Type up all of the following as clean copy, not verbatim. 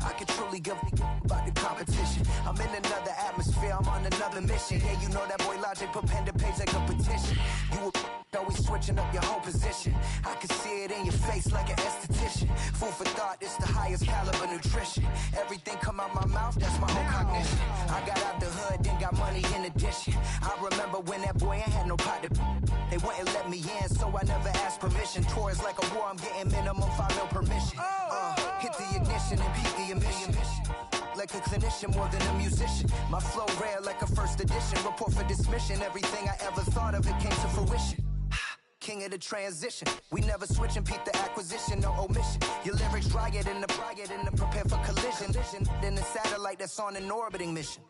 I can truly give about the competition. I'm in another atmosphere, I'm on another mission. Yeah, you know that boy Logic put pen to page like a petition. You always switching up your whole position. I can see it in your face like an esthetician. Food for thought, it's the highest caliber nutrition. Everything come out my mouth, that's my own cognition. I got out the hood, then got money in addition. I remember when that boy ain't had no pot to. They wouldn't let me in, so I never asked permission. Tours like a war, I'm getting minimum 5 mil permission. Hit the ignition and beat the emission. Like a clinician more than a musician. My flow rare like a first edition. Report for dismission. Everything I ever thought of, it came to fruition. King of the transition. We never switch and peep the acquisition, no omission. Your lyrics dry it in the prepare for collision. Then the satellite that's on an orbiting mission.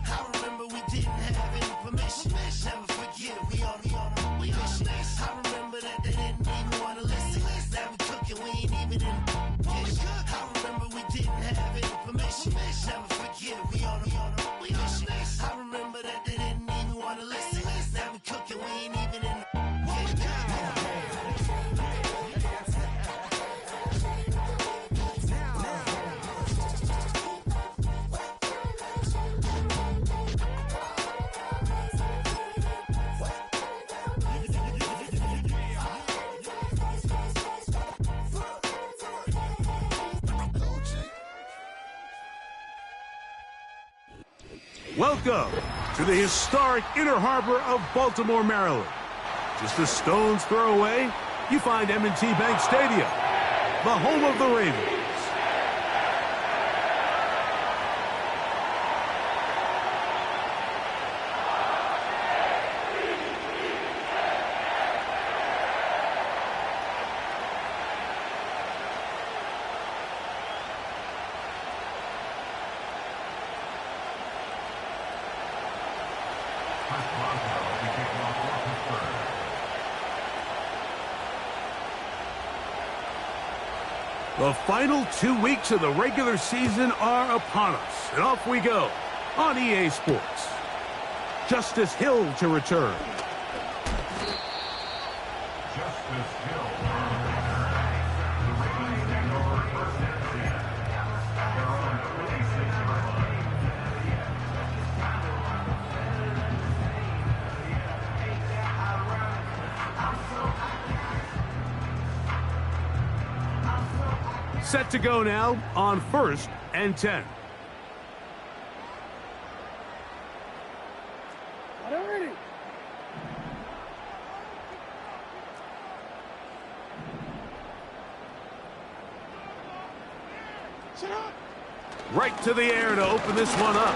I remember we didn't have any permission. Never forget, we on a mission. I remember that they didn't even want to listen. Now we cooking, we ain't even in the kitchen. I remember we didn't have any permission. Never forget, we on a mission. I remember that they didn't even want to listen. Now we cooking, we ain't even in the kitchen. Welcome to the historic Inner Harbor of Baltimore, Maryland. Just a stone's throw away, you find M&T Bank Stadium, the home of the Ravens. The final 2 weeks of the regular season are upon us, and off we go on EA Sports. Justice Hill to return. Justice Hill. Set to go now on 1st and 10. Right to the air to open this one up.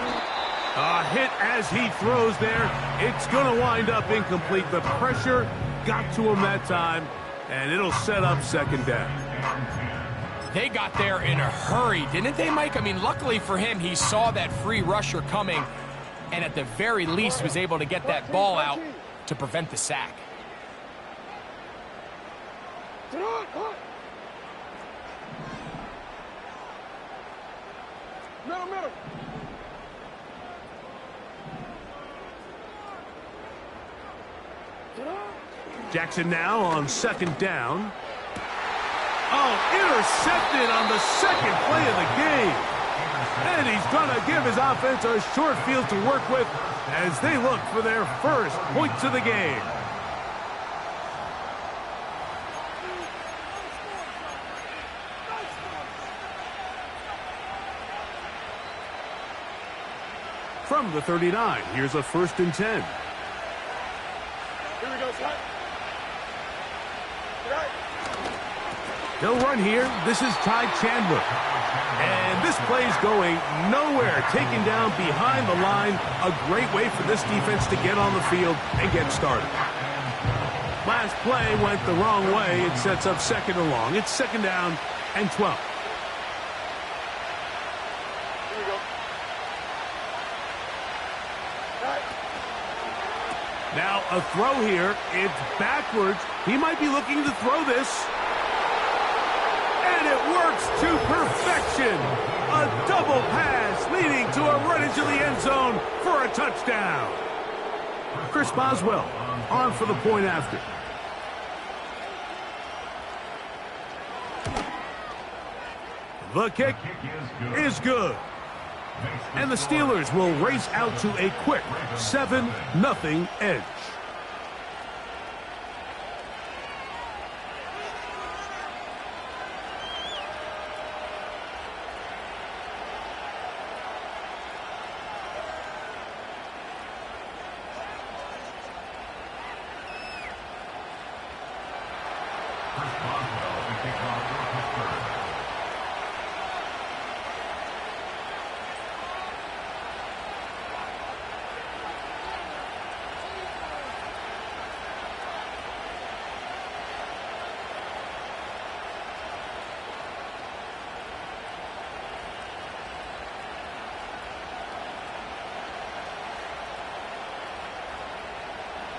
A hit as he throws there. It's going to wind up incomplete. The pressure got to him that time, and it'll set up second down. They got there in a hurry, didn't they, Mike? I mean, luckily for him, he saw that free rusher coming and at the very least was able to get that ball out to prevent the sack. Middle. Jackson now on second down. Oh, intercepted on the second play of the game. And he's going to give his offense a short field to work with as they look for their first points of the game. From the 39, here's a 1st and 10. Here we go, Scott. They'll run here. This is Ty Chandler. And this play's going nowhere. Taken down behind the line. A great way for this defense to get on the field and get started. Last play went the wrong way. It sets up 2nd and long. It's 2nd down and 12. Here we go. Now a throw here. It's backwards. He might be looking to throw this. And it works to perfection. A double pass leading to a run into the end zone for a touchdown. Chris Boswell on for the point after. The kick is good. And the Steelers will race out to a quick 7-0 edge.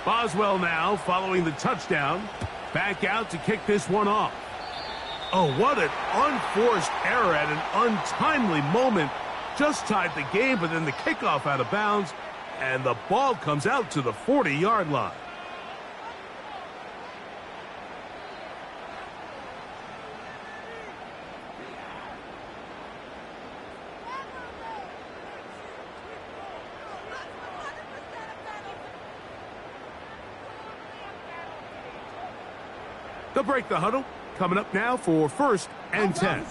Boswell now following the touchdown. Back out to kick this one off. Oh, what an unforced error at an untimely moment. Just tied the game, but then the kickoff out of bounds, and the ball comes out to the 40-yard line. They'll break the huddle. Coming up now for 1st and 10.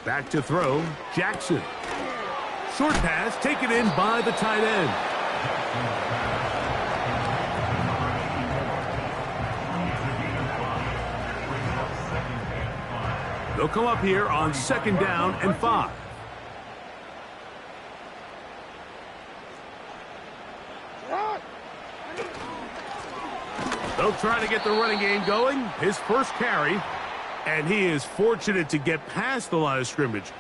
Back to throw, Jackson. Short pass taken in by the tight end. They'll come up here on 2nd down and 5. They'll try to get the running game going. His first carry, and he is fortunate to get past the line of scrimmage.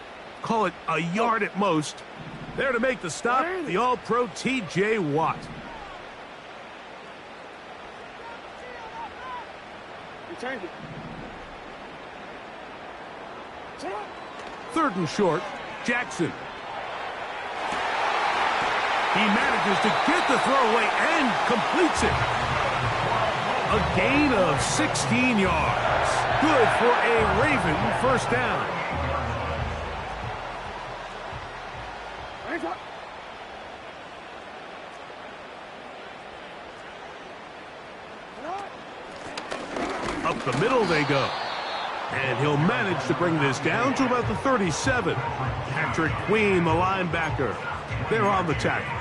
Call it a yard at most. There to make the stop, the All-Pro T.J. Watt. Change it. 3rd and short, Jackson. He manages to get the throw away and completes it. A gain of 16 yards. Good for a Raven first down. Up the middle they go. And he'll manage to bring this down to about the 37. Patrick Queen, the linebacker. They're on the tackle.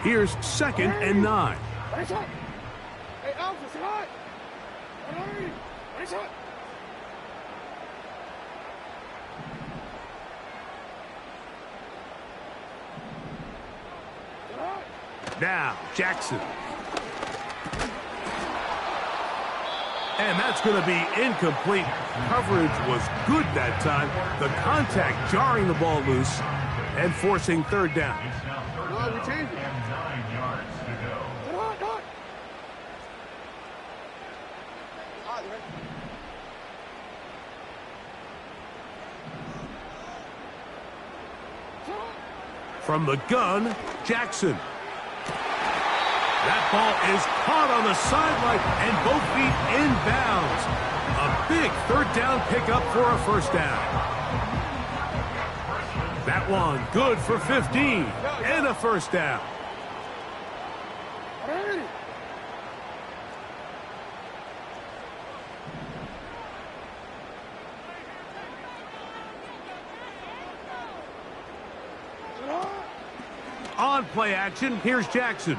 Here's 2nd and 9. Now, Jackson. And that's going to be incomplete. Coverage was good that time. The contact jarring the ball loose and forcing 3rd down. From the gun, Jackson. That ball is caught on the sideline and both feet inbounds. A big 3rd down pickup for a first down. That one good for 15 and a first down. On play action, here's Jackson.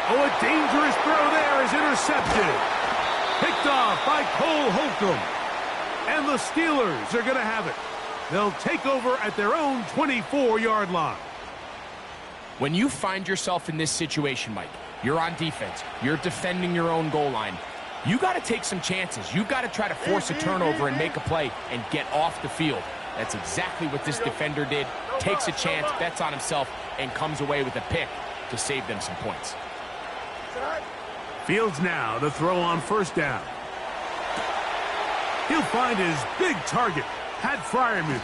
Oh, a dangerous throw there is intercepted. Picked off by Cole Holcomb. And the Steelers are going to have it. They'll take over at their own 24-yard line. When you find yourself in this situation, Mike, you're on defense, you're defending your own goal line, you got to take some chances. You got to try to force a turnover and make a play and get off the field. That's exactly what this defender did. Takes a chance, bets on himself, and comes away with a pick to save them some points. Fields now to throw on first down. He'll find his big target, Pat Freiermuth.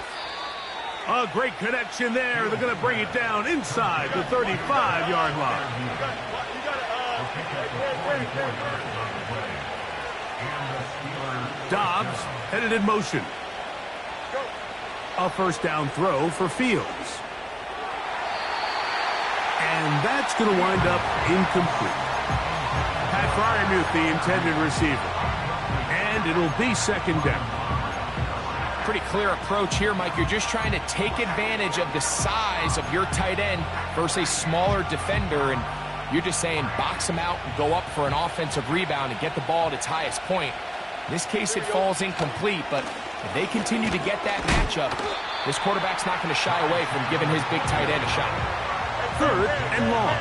A great connection there. They're going to bring it down inside the 35-yard line. Dobbs headed in motion. A first down throw for Fields. And that's going to wind up incomplete. Pat Freiermuth, the intended receiver. And it'll be second down. Pretty clear approach here, Mike. You're just trying to take advantage of the size of your tight end versus a smaller defender, and you're just saying box him out and go up for an offensive rebound and get the ball at its highest point. In this case, it falls incomplete, but if they continue to get that matchup, this quarterback's not going to shy away from giving his big tight end a shot. Third and long.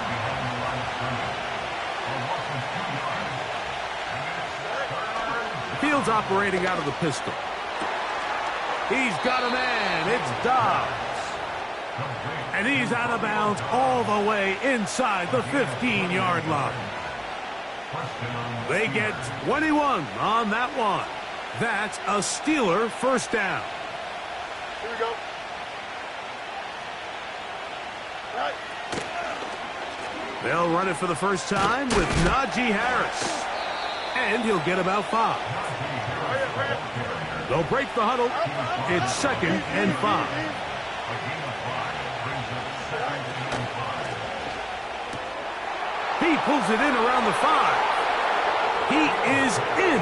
Fields operating out of the pistol. He's got a man. It's Dobbs. And he's out of bounds all the way inside the 15-yard line. They get 21 on that one. That's a Steeler first down. Here we go. Right. They'll run it for the first time with Najee Harris. And he'll get about 5. They'll break the huddle. It's second and 5. He pulls it in around the 5. He is in.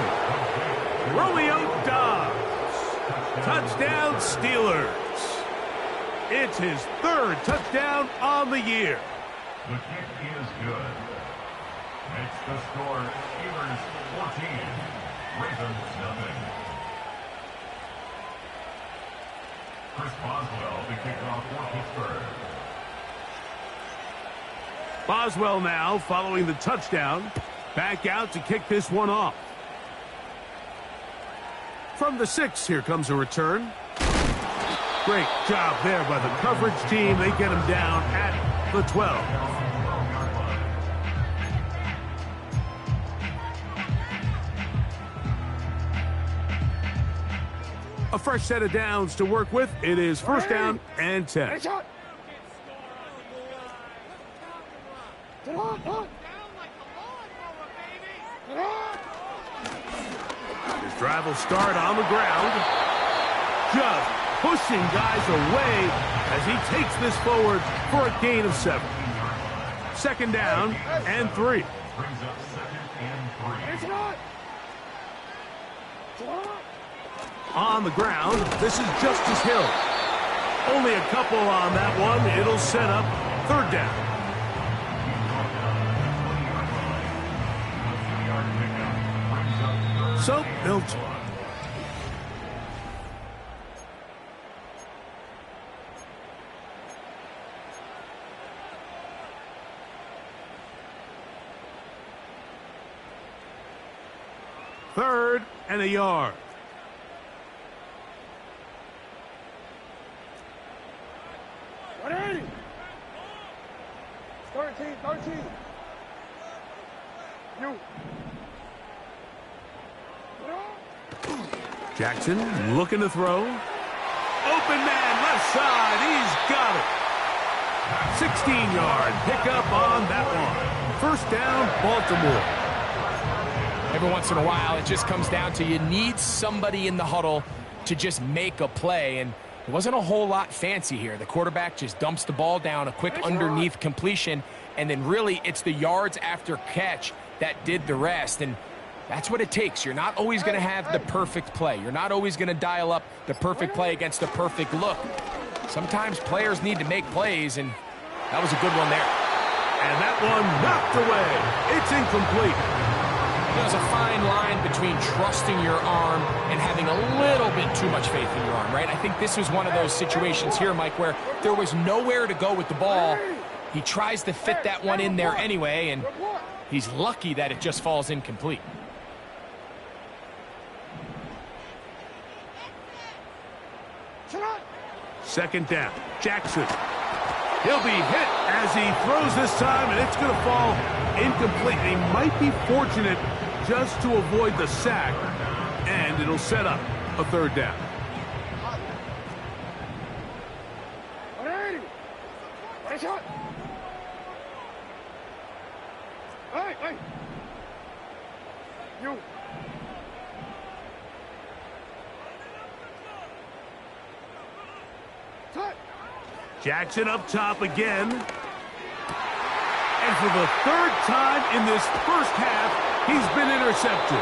Romeo Dobbs. Touchdown Steelers. It's his 3rd touchdown on the year. The kick is good. Makes the score Steelers 14, Ravens nothing. Chris Boswell to kick off for Pittsburgh. Boswell now following the touchdown. Back out to kick this one off. From the 6, here comes a return. Great job there by the coverage team. They get him down at the 12. A fresh set of downs to work with. It is first down and 10. Hey, shot. His drive will start on the ground. Just pushing guys away as he takes this forward for a gain of 7. Second down and 3. Brings up second and 3. On the ground, this is Justice Hill. Only a couple on that one. It'll set up third down. So, they'll... Third and a yard. Ready? 13. You. Jackson looking to throw. Open man, left side. He's got it. 16-yard pickup on that one. First down, Baltimore. Every once in a while, it just comes down to you need somebody in the huddle to just make a play, and it wasn't a whole lot fancy here. The quarterback just dumps the ball down, a quick underneath completion, and then really it's the yards after catch that did the rest, and that's what it takes. You're not always going to have the perfect play. You're not always going to dial up the perfect play against the perfect look. Sometimes players need to make plays, and that was a good one there. And that one knocked away. It's incomplete. There's a fine line between trusting your arm and having a little bit too much faith in your arm, right? I think this was one of those situations here, Mike, where there was nowhere to go with the ball. He tries to fit that one in there anyway, and he's lucky that it just falls incomplete. Second down. Jackson. He'll be hit as he throws this time, and it's going to fall incomplete. He might be fortunate just to avoid the sack, and it'll set up a third down. Jackson up top again. And for the third time in this first half, he's been intercepted.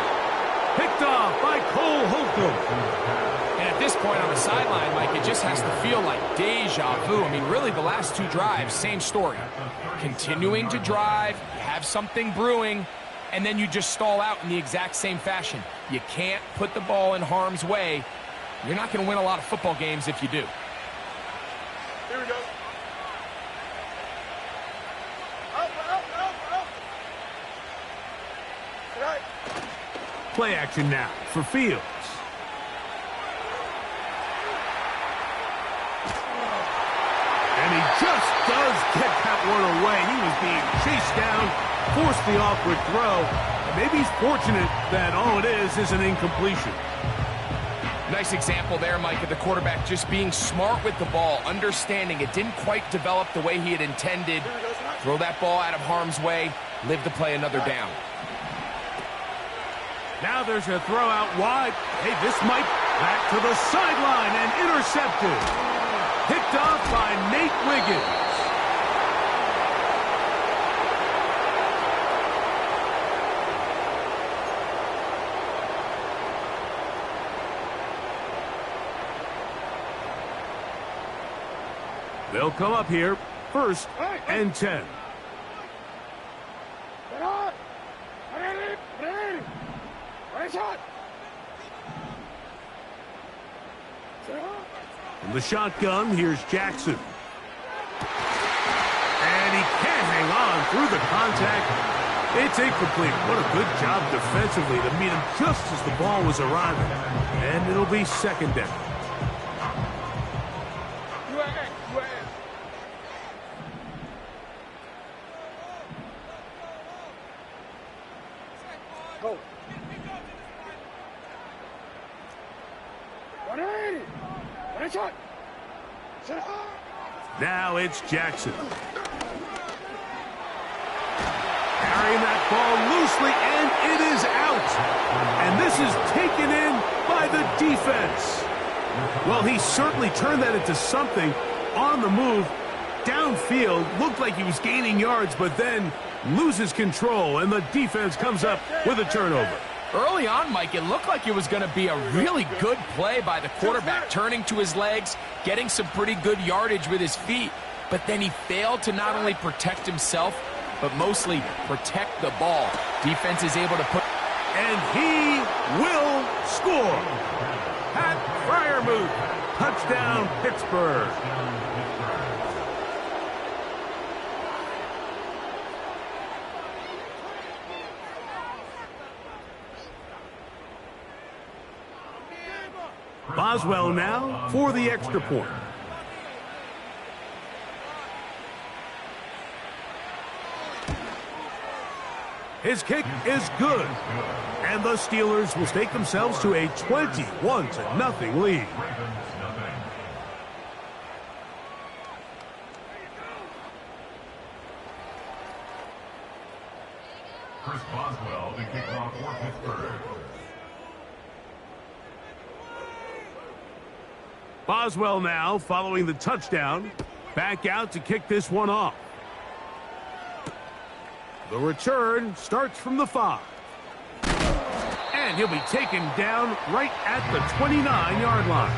Picked off by Cole Holcomb. And at this point on the sideline, Mike, it just has to feel like deja vu. I mean, really, the last two drives, same story. Continuing to drive, you have something brewing, and then you just stall out in the exact same fashion. You can't put the ball in harm's way. You're not going to win a lot of football games if you do. Here we go. Right. Play action now for Fields. And he just does get that one away. He was being chased down, forced the awkward throw. Maybe he's fortunate that all it is an incompletion. Nice example there, Mike, of the quarterback just being smart with the ball, understanding it didn't quite develop the way he had intended. Throw that ball out of harm's way, live to play another down. Now there's a throw out wide. Hey, this might back to the sideline and intercepted. Picked off by Nate Wiggins. They'll come up here, 1st and 10. From the shotgun, here's Jackson. And he can't hang on through the contact. It's incomplete. What a good job defensively to meet him just as the ball was arriving. And it'll be 2nd down. Now it's Jackson. Carrying that ball loosely, and it is out. And this is taken in by the defense. Well, he certainly turned that into something on the move. Downfield, looked like he was gaining yards, but then loses control, and the defense comes up with a turnover. Early on, Mike, it looked like it was going to be a really good play by the quarterback, turning to his legs, getting some pretty good yardage with his feet, but then he failed to not only protect himself, but mostly protect the ball. Defense is able to put... And he will score. Pat Freiermuth, touchdown Pittsburgh. Boswell now for the extra point. His kick is good. And the Steelers will stake themselves to a 21-0 lead. Chris Boswell to kick off for Pittsburgh. Boswell now following the touchdown. Back out to kick this one off. The return starts from the 5. And he'll be taken down right at the 29-yard line.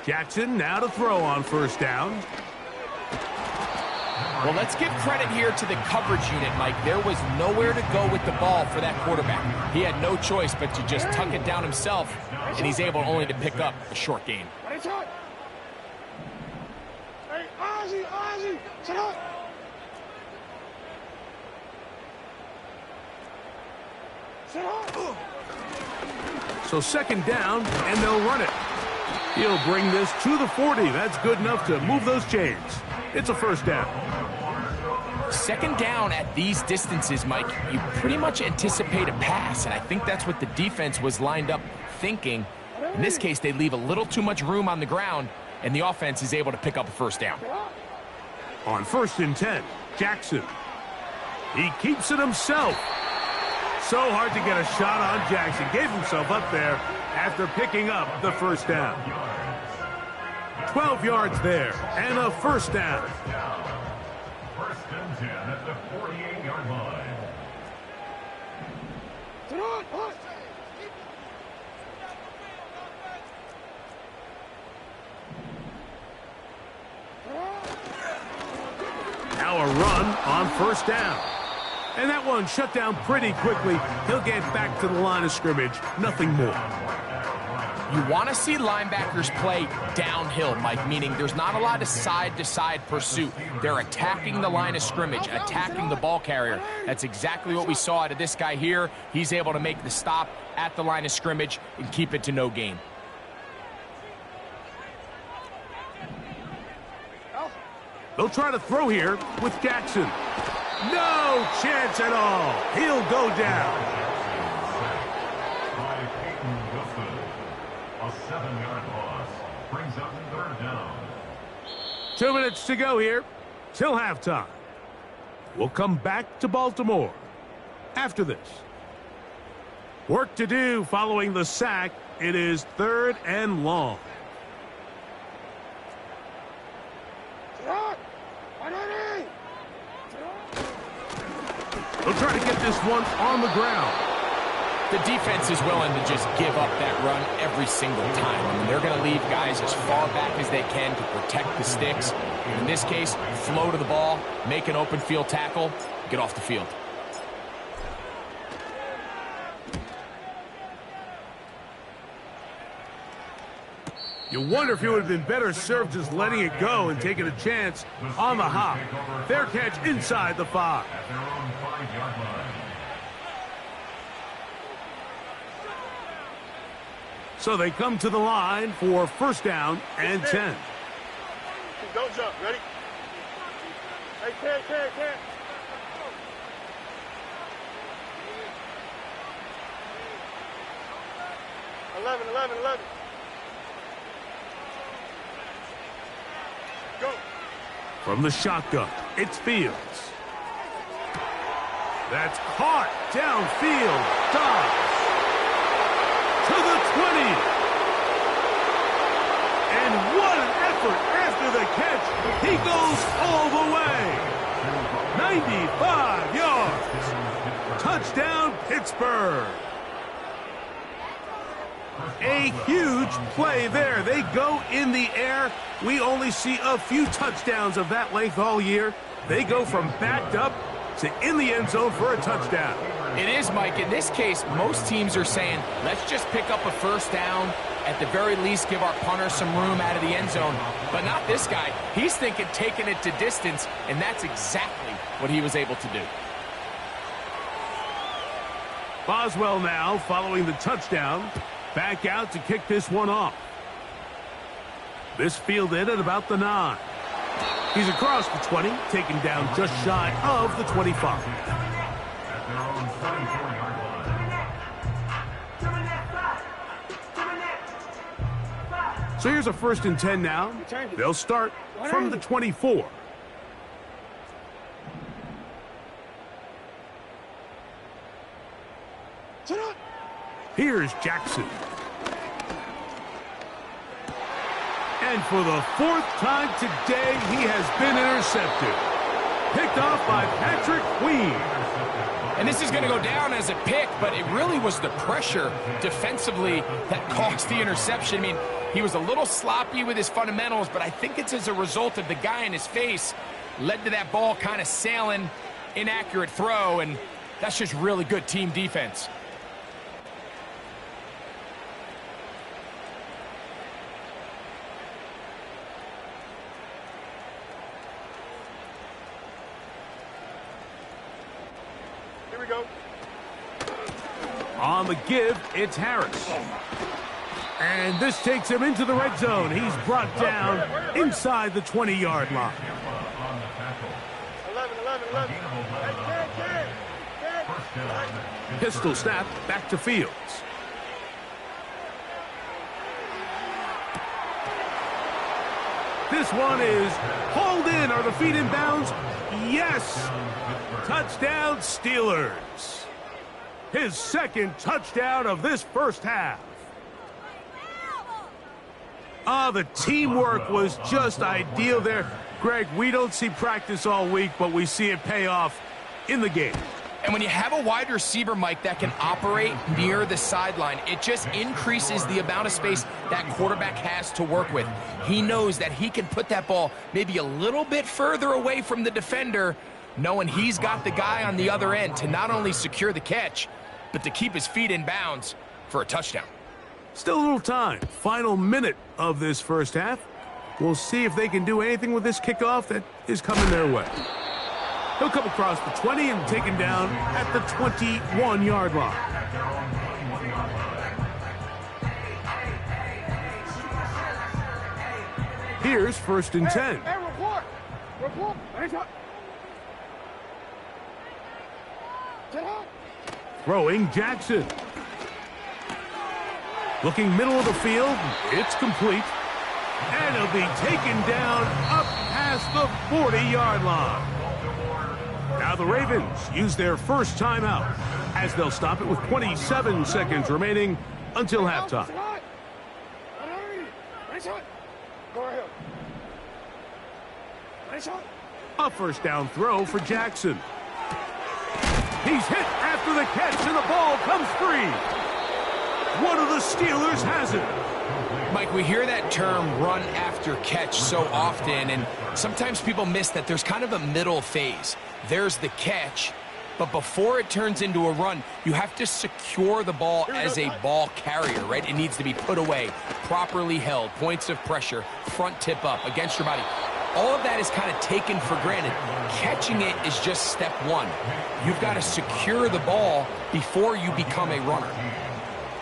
Jackson now to throw on 1st down. Well, let's give credit here to the coverage unit, Mike. There was nowhere to go with the ball for that quarterback. He had no choice but to just tuck it down himself, and he's able only to pick up a short gain. So second down, and they'll run it. He'll bring this to the 40. That's good enough to move those chains. It's a first down. Second down at these distances, Mike, you pretty much anticipate a pass, and I think that's what the defense was lined up thinking. In this case, they leave a little too much room on the ground, and the offense is able to pick up a first down. On 1st and 10, Jackson. He keeps it himself. So hard to get a shot on Jackson. Gave himself up there after picking up the first down. 12 yards there, and a first down. First and 10 at the 48-yard line. Now a run on first down. And that one shut down pretty quickly. He'll get back to the line of scrimmage. Nothing more. You want to see linebackers play downhill, Mike, meaning there's not a lot of side-to-side pursuit. They're attacking the line of scrimmage, attacking the ball carrier. That's exactly what we saw out of this guy here. He's able to make the stop at the line of scrimmage and keep it to no gain. They'll try to throw here with Jackson. No chance at all. He'll go down. By Peyton Wilson. A 7-yard loss. Brings up third down. 2 minutes to go here till halftime. We'll come back to Baltimore after this. Work to do following the sack. It is 3rd and long. They'll try to get this one on the ground. The defense is willing to just give up that run every single time. I mean, they're going to leave guys as far back as they can to protect the sticks. In this case, flow to the ball, make an open field tackle, get off the field. You wonder if he would have been better served just letting it go and taking a chance on the hop. Fair catch inside the 5. At their own 5-yard line. So they come to the line for first down and 10. Don't jump. Ready? Hey, can't. 11. Go. From the shotgun, it's Fields. That's caught downfield. Dobbs to the 20. And what an effort after the catch. He goes all the way. 95 yards. Touchdown, Pittsburgh. A huge play there. They go in the air. We only see a few touchdowns of that length all year. They go from backed up to in the end zone for a touchdown. It is, Mike. In this case, most teams are saying, let's just pick up a first down. At the very least, give our punter some room out of the end zone. But not this guy. He's thinking taking it to distance, and that's exactly what he was able to do. Boswell now following the touchdown. Back out to kick this one off. This fielded at about the 9. He's across the 20, taken down just shy of the 25. At their own 34-yard line. So here's a 1st and 10 now. They'll start from the 24. Here's Jackson. And for the 4th time today, he has been intercepted. Picked off by Patrick Queen. And this is going to go down as a pick, but it really was the pressure defensively that caused the interception. I mean, he was a little sloppy with his fundamentals, but I think it's as a result of the guy in his face led to that ball kind of sailing, inaccurate throw, and that's just really good team defense. we go. On the give, it's Harris. And this takes him into the red zone. He's brought down inside the 20-yard line. 11. Hey, Ken. Pistol snap back to Fields. This one is hauled in. Are the feet in bounds? Yes. Touchdown, Steelers. His second touchdown of this first half. The teamwork was just ideal there. Greg, we don't see practice all week, but we see it pay off in the game. And when you have a wide receiver, Mike, that can operate near the sideline, it just increases the amount of space that quarterback has to work with. He knows that he can put that ball maybe a little bit further away from the defender, knowing he's got the guy on the other end to not only secure the catch, but to keep his feet in bounds for a touchdown. Still a little time. Final minute of this first half. We'll see if they can do anything with this kickoff that is coming their way. He'll come across the 20 and taken down at the 21-yard line. Here's 1st and 10. Hey, report. Throwing Jackson. Looking middle of the field. It's complete. And he'll be taken down up past the 40-yard line. Now the Ravens use their first timeout as they'll stop it with 27 seconds remaining until halftime. A first down throw for Jackson. He's hit after the catch and the ball comes free. One of the Steelers has it. Mike, we hear that term run after catch so often, and sometimes people miss that there's kind of a middle phase. There's the catch, but before it turns into a run, you have to secure the ball as a ball carrier, right? It needs to be put away, properly held, points of pressure, front tip up against your body. All of that is kind of taken for granted. Catching it is just step one. You've got to secure the ball before you become a runner.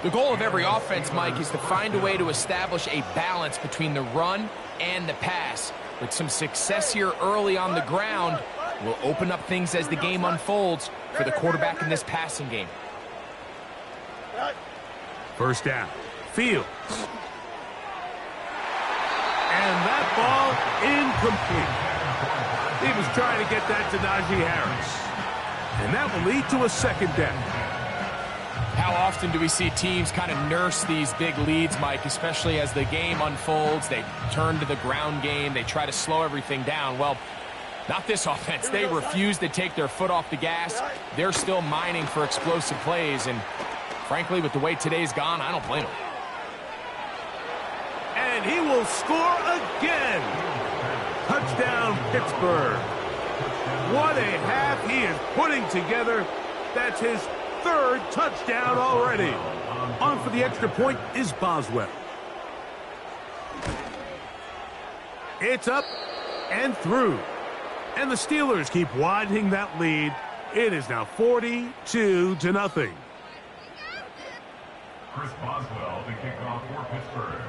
The goal of every offense, Mike, is to find a way to establish a balance between the run and the pass. With some success here early on the ground, will open up things as the game unfolds for the quarterback in this passing game. First down. Fields. And that ball incomplete. He was trying to get that to Najee Harris. And that will lead to a second down. How often do we see teams kind of nurse these big leads, Mike, especially as the game unfolds? They turn to the ground game. They try to slow everything down. Well, not this offense. They refuse to take their foot off the gas. They're still mining for explosive plays. And frankly, with the way today's gone, I don't blame them. And he will score again. Touchdown, Pittsburgh. What a half he is putting together. That's his third touchdown already. On for the extra point is Boswell. It's up and through. And the Steelers keep widening that lead. It is now 42-0. Chris Boswell, the kickoff for Pittsburgh.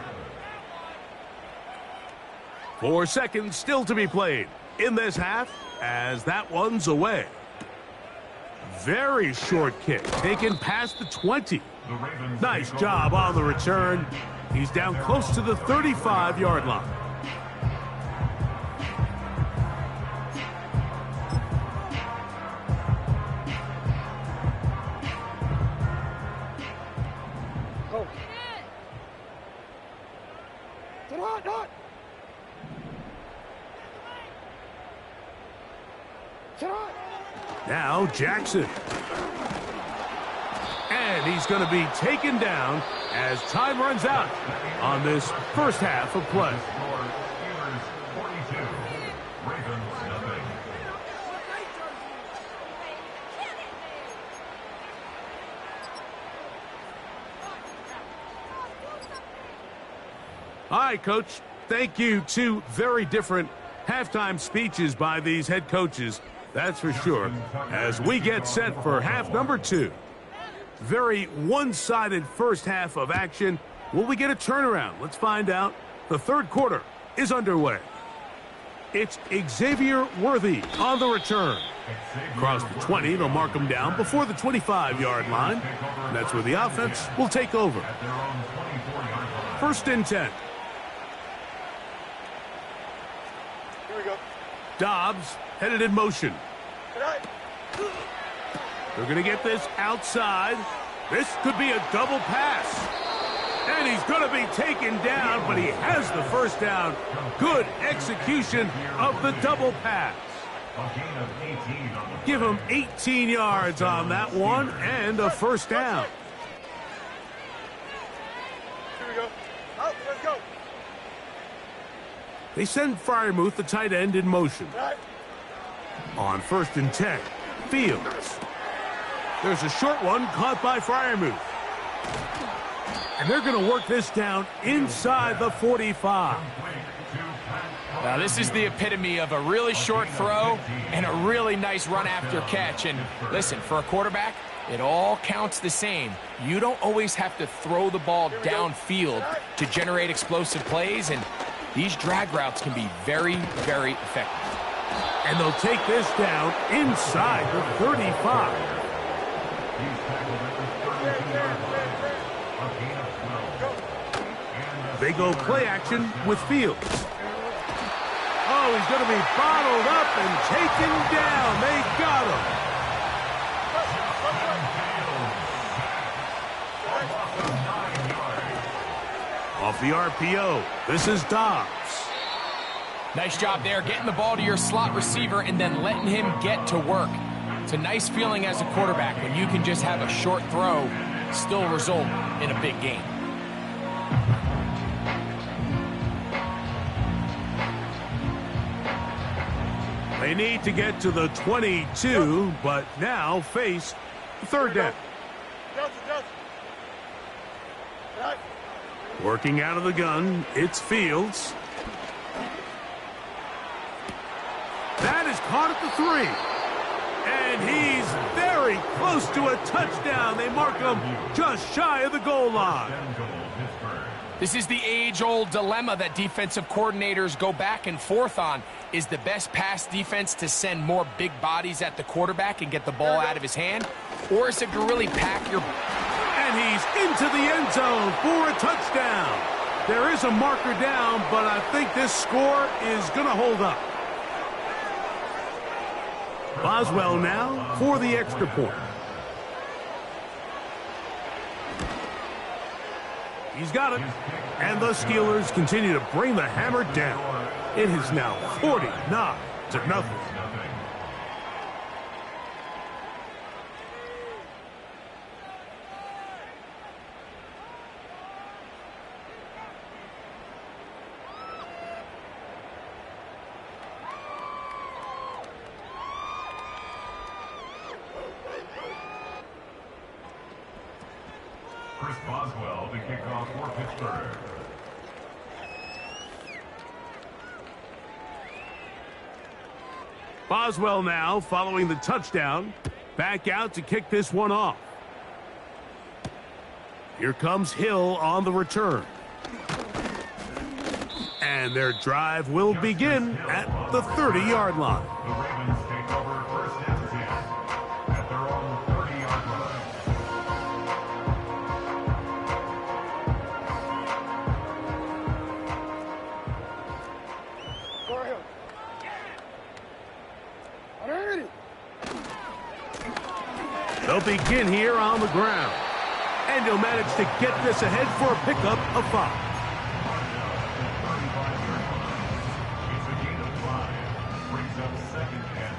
4 seconds still to be played in this half as that one's away. Very short kick, taken past the 20. Nice job on the return. He's down close to the 35-yard line. Now Jackson. And he's going to be taken down as time runs out on this first half of play. All right, Coach. Thank you. Two very different halftime speeches by these head coaches. That's for sure, as we get set for half number 2. Very one-sided first half of action. Will we get a turnaround? Let's find out. The third quarter is underway. It's Xavier Worthy on the return. Across the 20, they'll mark him down before the 25-yard line. And that's where the offense will take over. First and 10. Here we go. Dobbs headed in motion. They're going to get this outside. This could be a double pass. And he's going to be taken down, but he has the first down. Good execution of the double pass. Give him 18 yards on that one and a first down. Here we go. Out, let's go. They send Freiermuth, the tight end, in motion. On first and 10, Fields. There's a short one caught by Freiermuth. And they're going to work this down inside the 45. Now, this is the epitome of a really short throw and a really nice run after catch. And listen, for a quarterback, it all counts the same. You don't always have to throw the ball downfield to generate explosive plays, and these drag routes can be very, very effective. And they'll take this down inside the 35. They go play action with Fields. Oh, he's going to be bottled up and taken down. They got him. Off the RPO, this is Dobbs. Nice job there, getting the ball to your slot receiver and then letting him get to work. It's a nice feeling as a quarterback when you can just have a short throw, still result in a big game. They need to get to the 22, but now face third down. Working out of the gun, it's Fields. That is caught at the 3. And he's very close to a touchdown. They mark him just shy of the goal line. This is the age-old dilemma that defensive coordinators go back and forth on. Is the best pass defense to send more big bodies at the quarterback and get the ball out of his hand? Or is it to really pack your... And he's into the end zone for a touchdown. There is a marker down, but I think this score is going to hold up. Boswell now for the extra point. He's got it. And the Steelers continue to bring the hammer down. It is now 49-0. Chris Boswell to kick off for Pittsburgh. Boswell now following the touchdown. Back out to kick this one off. Here comes Hill on the return. And their drive will begin at the 30-yard line. The Ravens take over first and 10 at their own 30-yard line. They'll begin here on the ground. And he'll manage to get this ahead for a pickup of 5. It's a gain of 5. Brings up second and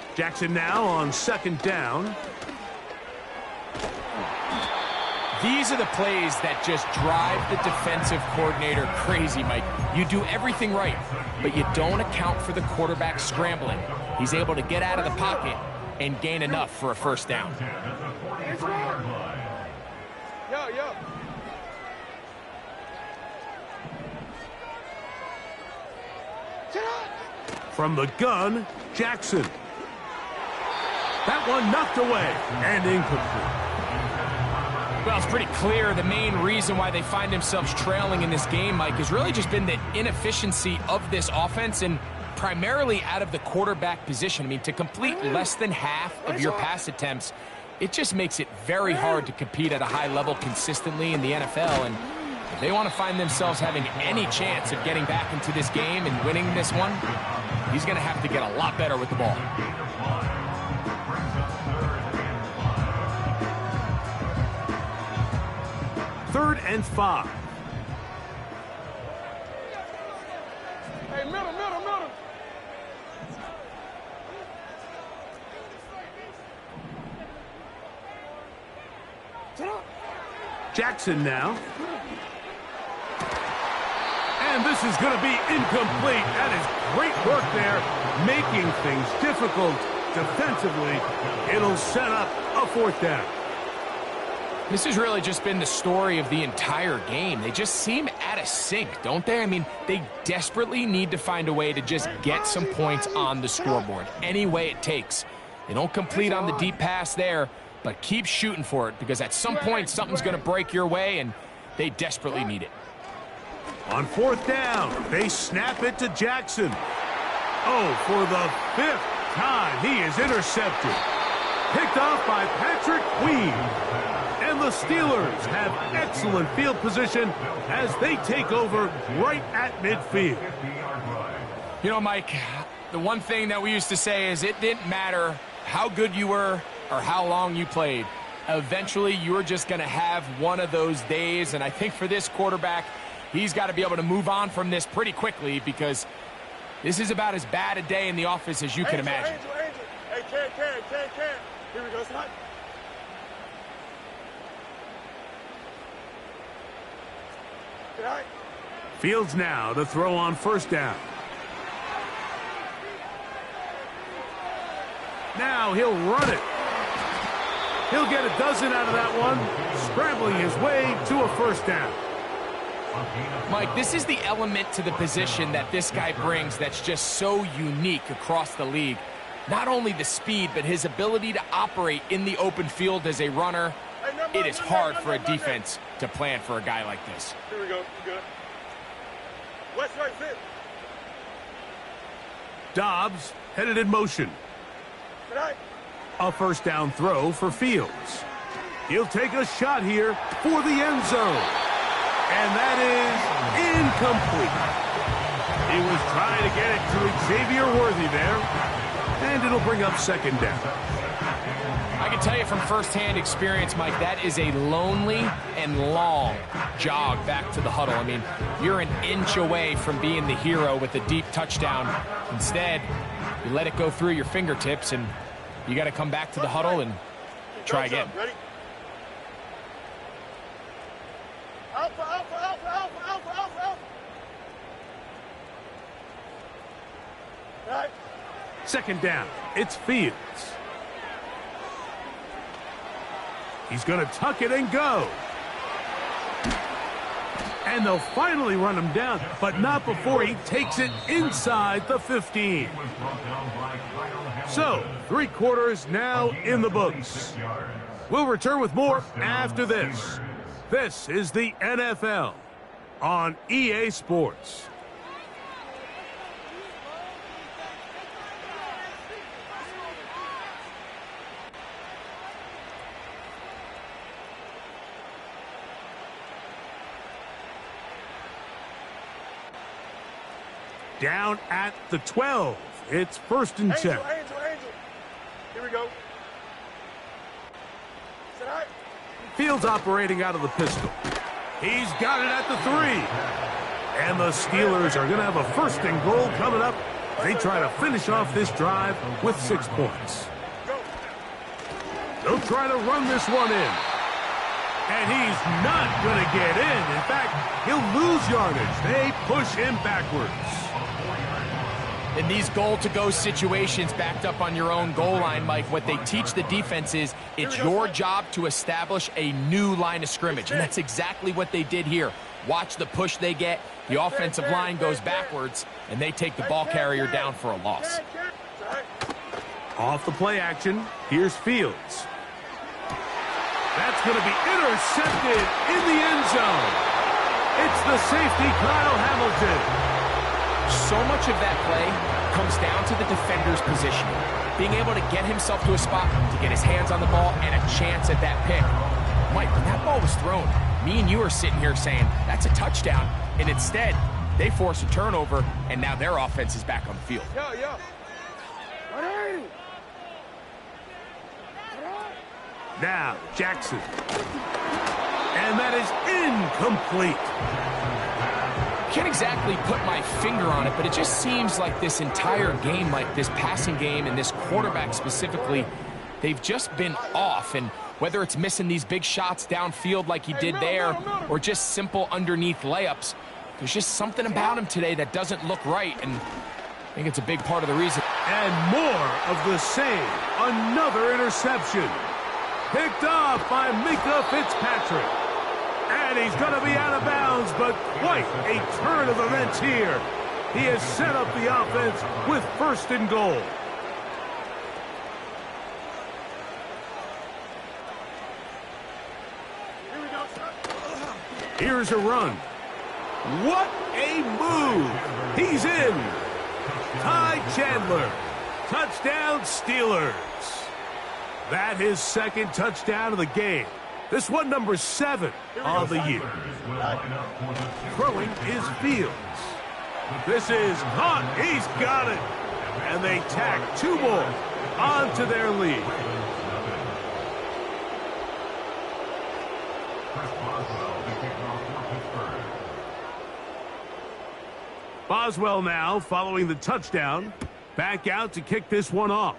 5. Jackson now on second down. These are the plays that just drive the defensive coordinator crazy, Mike. You do everything right, but you don't account for the quarterback scrambling. He's able to get out of the pocket and gain enough for a first down. From the gun, Jackson. That one knocked away and incomplete. Well, it's pretty clear the main reason why they find themselves trailing in this game, Mike, has really just been the inefficiency of this offense and primarily out of the quarterback position. I mean, to complete less than half of your pass attempts, it just makes it very hard to compete at a high level consistently in the NFL. And if they want to find themselves having any chance of getting back into this game and winning this one, he's going to have to get a lot better with the ball. Third and 5. Hey, middle. Jackson now. And this is going to be incomplete. That is great work there, making things difficult defensively. It'll set up a 4th down. This has really just been the story of the entire game. They just seem out of sync, don't they? I mean, they desperately need to find a way to just get some points on the scoreboard, any way it takes. They don't complete on the deep pass there, but keep shooting for it, because at some point something's going to break your way, and they desperately need it. On 4th down, they snap it to Jackson. Oh, for the 5th time, he is intercepted. Picked off by Patrick Queen. And the Steelers have excellent field position as they take over right at midfield. You know, Mike, the one thing that we used to say is it didn't matter how good you were or how long you played. Eventually, you were just going to have one of those days, and I think for this quarterback, he's got to be able to move on from this pretty quickly, because this is about as bad a day in the office as you can imagine. Angel. Hey, can. Here we go, son. Fields now to throw on 1st down. Now he'll run it. He'll get a dozen out of that one, scrambling his way to a 1st down. Mike, this is the element to the position that this guy brings that's just so unique across the league. Not only the speed, but his ability to operate in the open field as a runner. It is hard for a defense to plan for a guy like this. Here we go. Good. West right fit. Dobbs headed in motion. A 1st down throw for Fields. He'll take a shot here for the end zone. And that is incomplete. He was trying to get it to Xavier Worthy there. And it'll bring up 2nd down. I can tell you from firsthand experience, Mike, that is a lonely and long jog back to the huddle. I mean, you're an inch away from being the hero with a deep touchdown. Instead, you let it go through your fingertips, and you got to come back to the huddle and try again. Ready? Alpha. 2nd down. It's Fields. He's going to tuck it and go. And they'll finally run him down, but not before he takes it inside the 15. So, 3 quarters now in the books. We'll return with more after this. This is the NFL on EA Sports. Down at the 12. It's 1st and 10. Angel. Here we go. Fields operating out of the pistol. He's got it at the 3. And the Steelers are going to have a 1st and goal coming up. They try to finish off this drive with 6 points. They'll try to run this one in. And he's not going to get in. In fact, he'll lose yardage. They push him backwards. In these goal-to-go situations backed up on your own goal line, Mike, what they teach the defense is it's your job to establish a new line of scrimmage, and that's exactly what they did here. Watch the push they get. The offensive line goes backwards, and they take the ball carrier down for a loss. Off the play action, here's Fields. That's going to be intercepted in the end zone. It's the safety, Kyle Hamilton. So much of that play comes down to the defender's positioning. Being able to get himself to a spot to get his hands on the ball and a chance at that pick. Mike, when that ball was thrown, me and you are sitting here saying, that's a touchdown. And instead, they force a turnover, and now their offense is back on the field. Now, Jackson. And that is incomplete. Can't exactly put my finger on it, but it just seems like this entire game, like this passing game and this quarterback specifically, they've just been off. And whether it's missing these big shots downfield like he did there or just simple underneath layups, there's just something about him today that doesn't look right, and I think it's a big part of the reason. And more of the same. Another interception. Picked off by Minkah Fitzpatrick. And he's going to be out of bounds, but quite a turn of events here. He has set up the offense with 1st and goal. Here's a run. What a move. He's in. Ty Chandler. Touchdown Steelers. That his 2nd touchdown of the game. This one number 7 on the year. Throwing is Fields. This is hot. He's got it. And they tack 2 more onto their lead. Boswell now following the touchdown. Back out to kick this one off.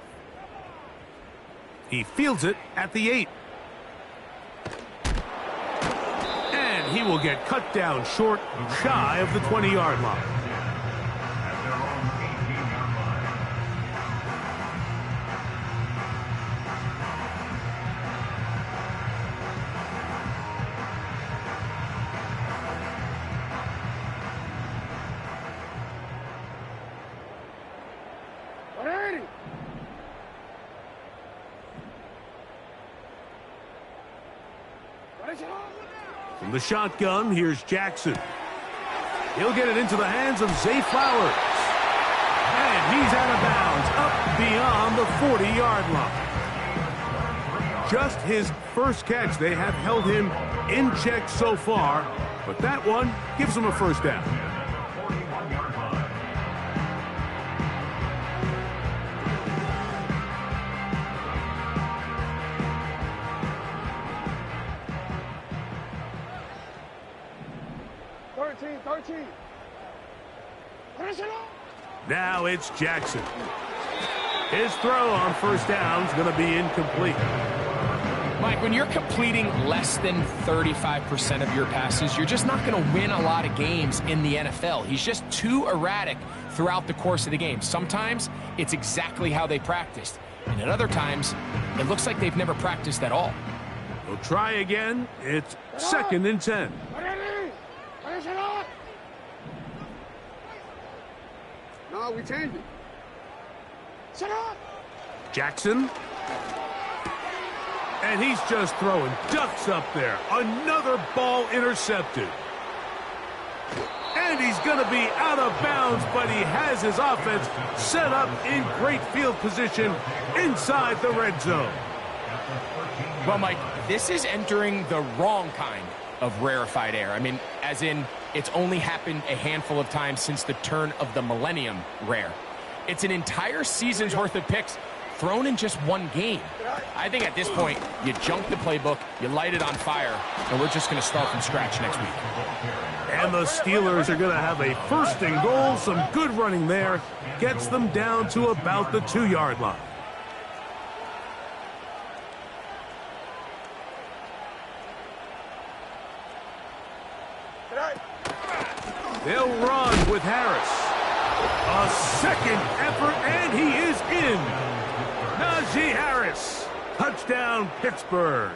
He fields it at the 8. He will get cut down short, shy of the 20-yard line. From the shotgun, here's Jackson. He'll get it into the hands of Zay Flowers. And he's out of bounds, up beyond the 40-yard line. Just his first catch. They have held him in check so far, but that one gives him a 1st down. Now it's Jackson. His throw on 1st down is going to be incomplete. Mike, when you're completing less than 35% of your passes, you're just not going to win a lot of games in the NFL. He's just too erratic throughout the course of the game. Sometimes it's exactly how they practiced, and at other times it looks like they've never practiced at all. We'll try again. It's 2nd and 10. No, we changed it. Shut up! Jackson. And he's just throwing ducks up there. Another ball intercepted. And he's going to be out of bounds, but he has his offense set up in great field position inside the red zone. Well, Mike, this is entering the wrong kind of rarefied air. I mean, as in, it's only happened a handful of times since the turn of the millennium rare. It's an entire season's worth of picks thrown in just one game. I think at this point, you junk the playbook, you light it on fire, and we're just going to start from scratch next week. And the Steelers are going to have a 1st and goal. Some good running there. Gets them down to about the 2-yard line. They'll run with Harris. A second effort, and he is in. Najee Harris. Touchdown, Pittsburgh.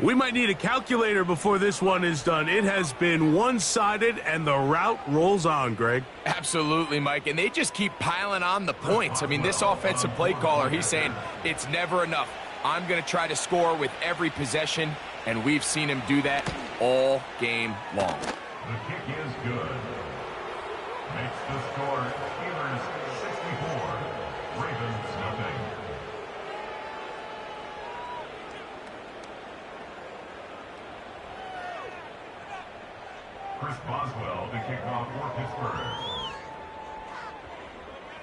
We might need a calculator before this one is done. It has been one-sided, and the route rolls on, Greg. Absolutely, Mike, and they just keep piling on the points. I mean, this offensive play caller, he's saying it's never enough. I'm going to try to score with every possession, and we've seen him do that all game long. The kick is good. Makes the score Steelers 64, Ravens nothing. Chris Boswell to kick off for Pittsburgh.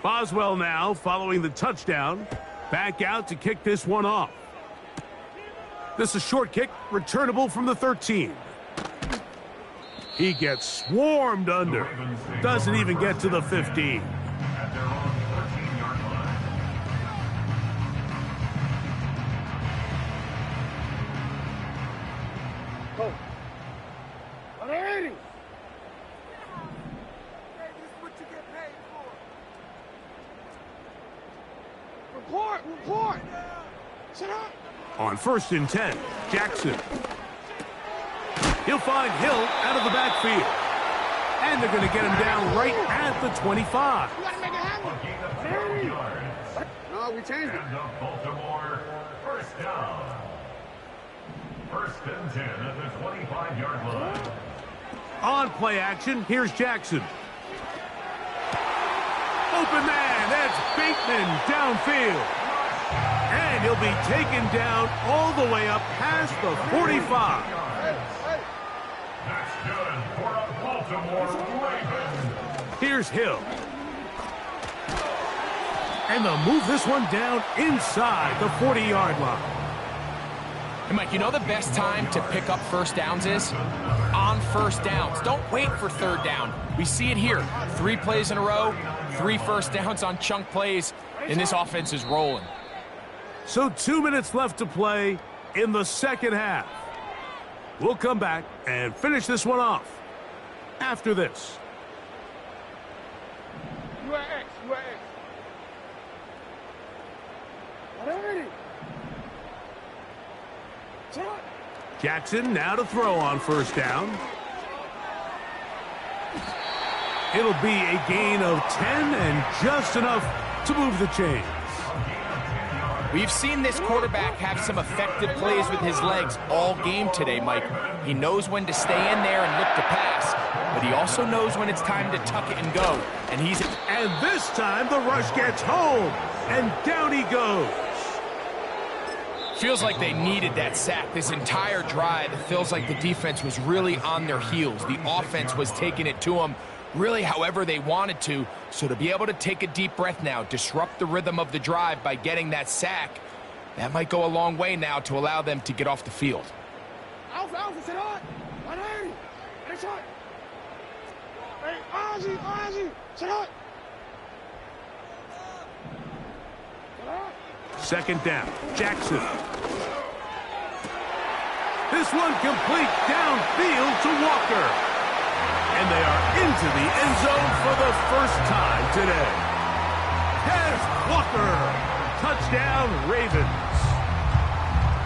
Boswell now following the touchdown. Back out to kick this one off. This is a short kick, returnable from the 13. He gets swarmed under. Doesn't even get to the 15. At their own 13-yard line. Go. 180. Hey, this is what you get paid for. Report. Shut up. On 1st and 10, Jackson. He'll find Hill out of the backfield. And they're going to get him down right at the 25. You gotta make it happen. A gain of 12 yards. No, we changed it. And the Baltimore first down. 1st and 10 at the 25-yard line. On play action, here's Jackson. Open man, that's Bateman downfield. And he'll be taken down all the way up past the 45. That's good for a Baltimore Ravens. Here's Hill. And they'll move this one down inside the 40-yard line. And Mike, you know the best time to pick up first downs is? On first downs. Don't wait for third down. We see it here. 3 plays in a row, 3 first downs on chunk plays, and this offense is rolling. So 2 minutes left to play in the second half. We'll come back and finish this one off after this. You are X. 180. Shut up. Jackson now to throw on first down. It'll be a gain of 10 and just enough to move the chains. We've seen this quarterback have some effective plays with his legs all game today, Mike. He knows when to stay in there and look to pass, but he also knows when it's time to tuck it and go. And this time the rush gets home, and down he goes. Feels like they needed that sack this entire drive. It feels like the defense was really on their heels. The offense was taking it to them really however they wanted to. So to be able to take a deep breath now, disrupt the rhythm of the drive by getting that sack, that might go a long way now to allow them to get off the field. Alpha, sit on. 180. Hey, shot. Hey, Ozzy, sit on. Second down, Jackson. This one complete downfield to Walker. And they are into the end zone for the first time today. Kenneth Walker, touchdown Ravens.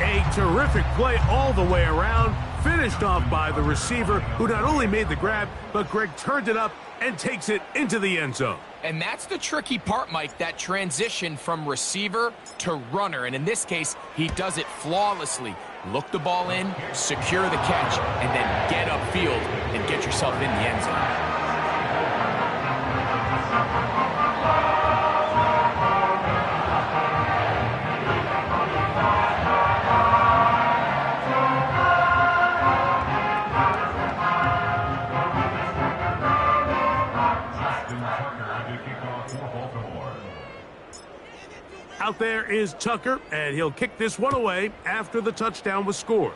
A terrific play all the way around, finished off by the receiver, who not only made the grab, but Greg turned it up and takes it into the end zone. And that's the tricky part, Mike, that transition from receiver to runner. And in this case, he does it flawlessly. Look the ball in, secure the catch, and then get upfield and get yourself in the end zone. Out there is Tucker, and he'll kick this one away after the touchdown was scored.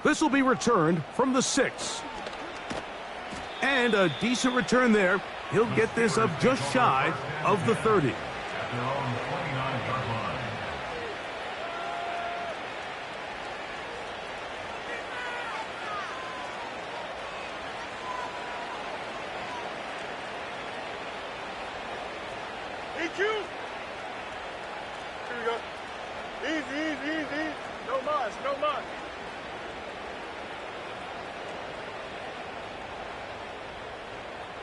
This will be returned from the 6. And a decent return there. He'll get this up just shy of the 30. At their own 29-yard line. easy. No mas, no mas.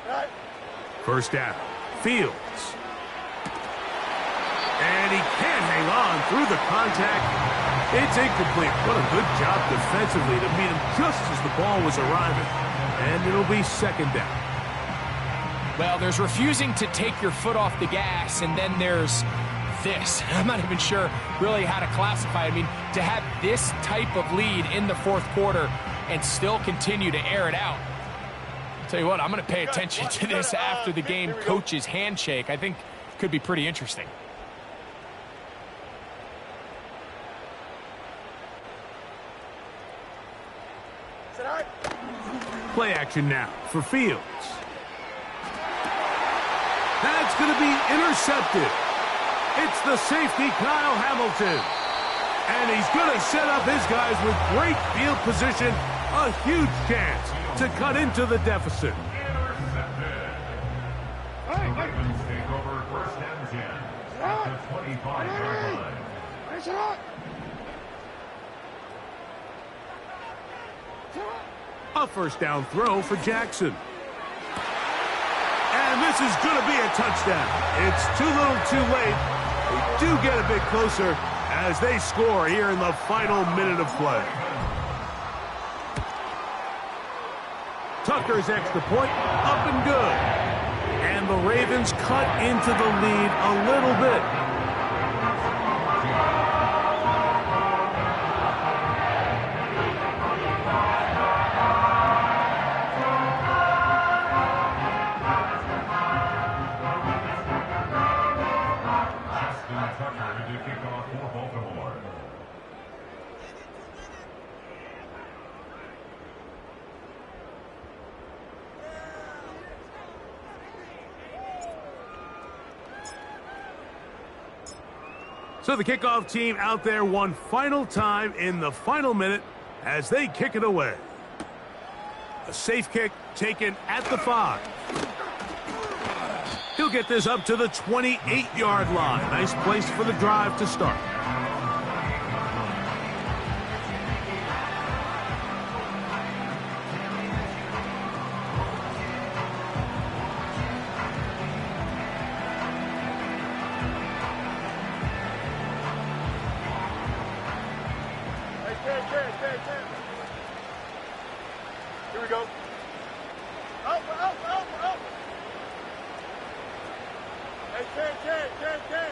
Right. First down. Fields. And he can't hang on through the contact. It's incomplete. What a good job defensively to meet him just as the ball was arriving. And it'll be second down. Well, there's refusing to take your foot off the gas, and then there's this. I'm not even sure really how to classify it. I mean, to have this type of lead in the fourth quarter and still continue to air it out. I'll tell you what, I'm going to pay attention to this after the game coach's handshake. I think it could be pretty interesting. Play action now for Fields. That's going to be intercepted. It's the safety, Kyle Hamilton. And he's going to set up his guys with great field position. A huge chance to cut into the deficit. Ravens take over first and 10 at the 25-yard line. A first down throw for Jackson. And this is going to be a touchdown. It's too little too late. They do get a bit closer as they score here in the final minute of play. Tucker's extra point up and good. And the Ravens cut into the lead a little bit. So the kickoff team out there one final time in the final minute as they kick it away. A safe kick taken at the 5. He'll get this up to the 28-yard line. Nice place for the drive to start. Here we go. Up. Hey, 10.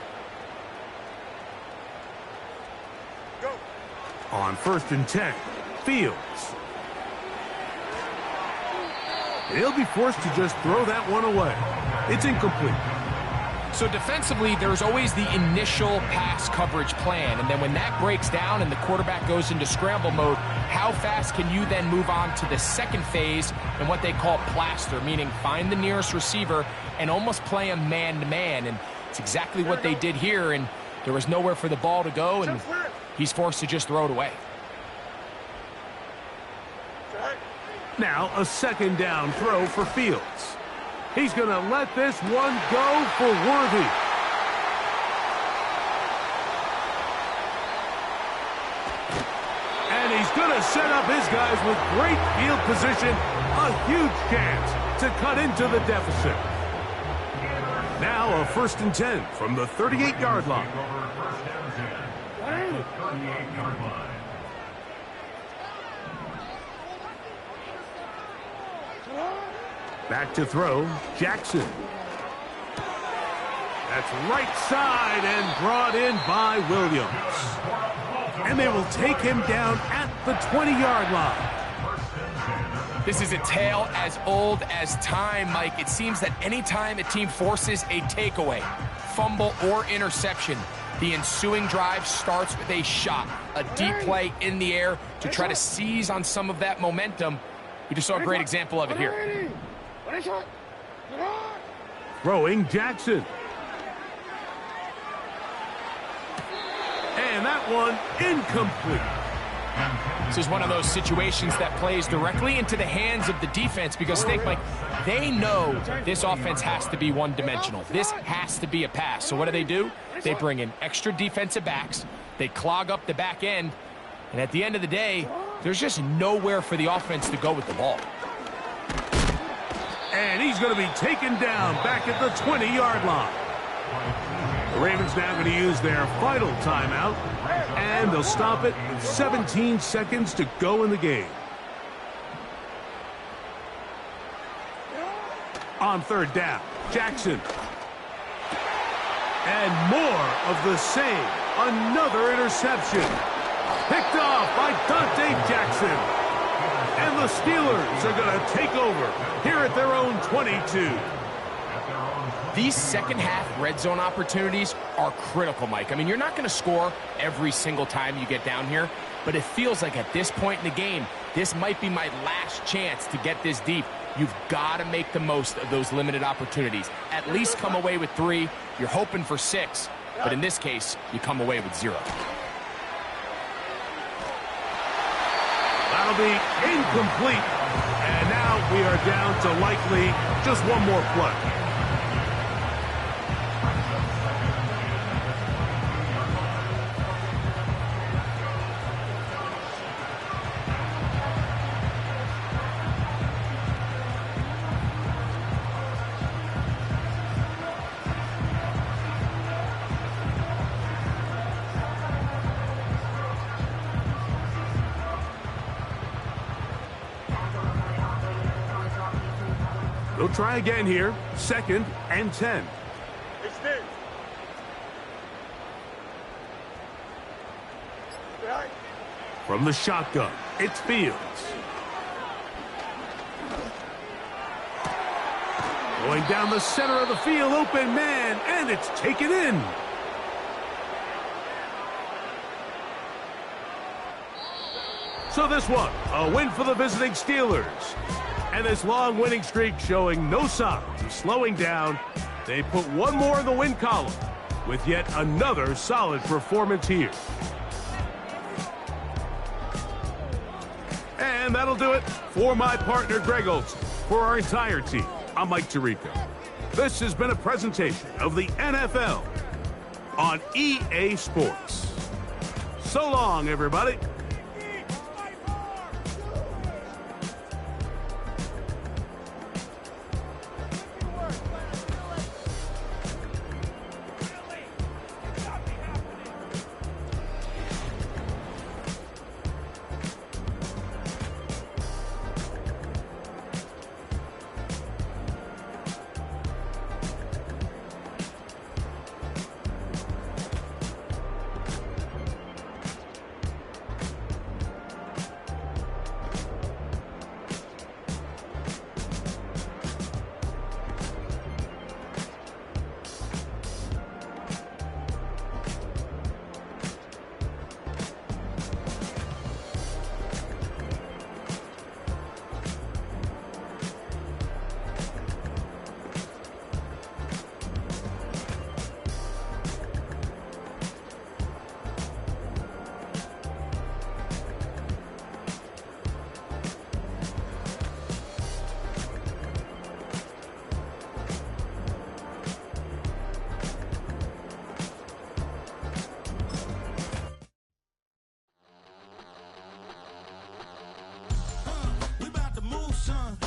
Go. On first and 10, Fields. He'll be forced to just throw that one away. It's incomplete. So defensively, there's always the initial pass coverage plan, and then when that breaks down and the quarterback goes into scramble mode, how fast can you then move on to the second phase and what they call plaster, meaning find the nearest receiver and almost play him man-to-man, and it's exactly what they did here, and there was nowhere for the ball to go, and he's forced to just throw it away. Now a second down throw for Fields. He's going to let this one go for Worthy. And he's going to set up his guys with great field position. A huge chance to cut into the deficit. Now a first and 10 from the 38-yard line. First and 10 at the 38-yard line. Back to throw, Jackson. That's right side and brought in by Williams. And they will take him down at the 20-yard line. This is a tale as old as time, Mike. It seems that anytime a team forces a takeaway, fumble, or interception, the ensuing drive starts with a shot, a deep play in the air to try to seize on some of that momentum. We just saw a great example of it here. Throwing Jackson. And that one incomplete. This is one of those situations that plays directly into the hands of the defense because think, Mike, they know this offense has to be one-dimensional. This has to be a pass. So what do? They bring in extra defensive backs They clog up the back end, and at the end of the day, there's just nowhere for the offense to go with the ball. And he's going to be taken down back at the 20-yard line. The Ravens now going to use their final timeout, and they'll stop it with 17 seconds to go in the game. On third down, Jackson. And more of the same. Another interception. Picked off by Dante Jackson. And the Steelers are going to take over here at their own 22. These second-half red zone opportunities are critical, Mike. I mean, you're not going to score every single time you get down here, but it feels like at this point in the game, this might be my last chance to get this deep. You've got to make the most of those limited opportunities. At least come away with 3. You're hoping for 6, but in this case, you come away with 0. That'll be incomplete. And now we are down to likely just one more play. They'll try again here. 2nd and 10. Extend. Right. From the shotgun, it's Fields. Going down the center of the field, open man, and it's taken in. So this one, a win for the visiting Steelers. And this long winning streak showing no signs of slowing down. They put one more in the win column with yet another solid performance here. And that'll do it for my partner, Greg Olson. For our entire team, I'm Mike Tirico. This has been a presentation of the NFL on EA Sports. So long, everybody. We about to move, son.